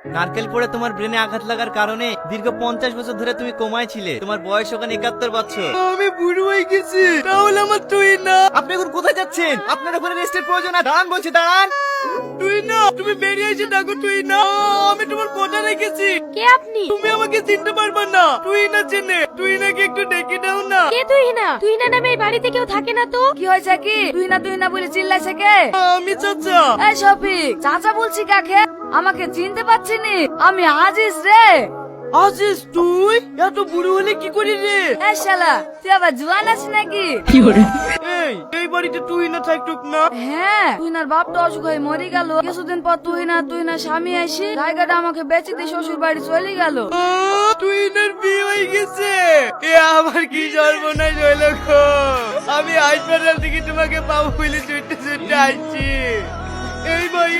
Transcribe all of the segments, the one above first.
নারকেল পড়ে তোমার ব্রেনে আঘাত লাগার কারণে দীর্ঘ 50 বছর ধরে তুমি কোমায় ছিলে। তোমার বয়স ওখানে 71 বছর। আমি বুড়ো হয়ে গেছি, তাহলে আমার তুই না। আপনি এখন কোথায় যাচ্ছেন? আপনার ওখানে রেস্টের প্রয়োজন। দাঁড়ান বলছি, দাঁড়ান। তুই না, তুমি বেরিয়ে এসে দেখো। তুই না, আমি তোমার কথা রেখেছি। কে আপনি? তুমি আমাকে চিনতে পারবে না। তুই না চেনে, তুই নাকি একটু ডেকে দাও না। কে তুই না? তুই না নামে এই বাড়িতে কেউ থাকে না তো? কি হয়েছে কি? তুই না বলে চিল্লাইছে কে? আমি চাচা। এই শফিক, চাচা বলছি কাকে? আমাকে চিনতে পারছিনি? আমি আজিজ রে। আজিজ, তুই এত বুড়ো হলে কি করি রে? এই শালা, তুই আবার জোয়ান আছিস নাকি? এই বাড়িতে তুই না থাকতুক না? হ্যাঁ, তুইনার বাপটা অসুখ হয়ে মরে গেল। কিছুদিন পর তুই না স্বামী আসি জায়গাটা আমাকে বেচে দিয়ে শ্বশুর বাড়ি চলে গেল। তুই না বিয়ে হয়ে গেছে? এ আমার কি সর্বনাশ হইল গো। আমি হাসপাতাল থেকে তোমাকে পাবো বলে ছুটতে ছুটতে আসছি। এই ভাই,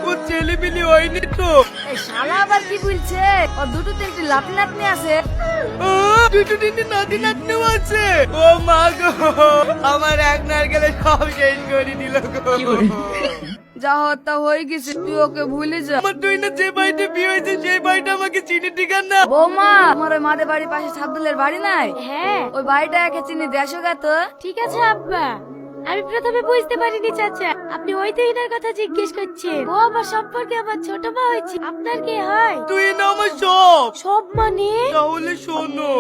ও ছেলে পিলি হয়নি তো? এই শালা আবার কি বলছে? ও দুটো তিনটি লাপি নাতনি আছে। দুটো তিনটে নাতি নাতনিও আছে। ও মা গো, আমার এক নারকেলে সব শেষ করে দিল গো। যা হত্যা হয়ে গেছে, তুই ওকে ভুলে যা। আমার তুই না যে বাড়িতে বিয়ে হয়েছে সেই বাড়িটা আমাকে চিনি ঠিকান না। বৌমা, আমার ওই মাদের বাড়ির পাশে সাবদুলের বাড়ি নাই? হ্যাঁ, ওই বাড়িটা একে চিনি, দেশো গা তো। ঠিক আছে আব্বা। আমি প্রথমে বুঝতে পারিনি চাচা, আপনি ওই তুহিনার কথা জিজ্ঞেস করছেন। ও আমার সম্পর্কে আমার ছোট মা হয়েছে। আপনার কে হয়? তুই না আমার সব। সব মানে? তাহলে শোনো,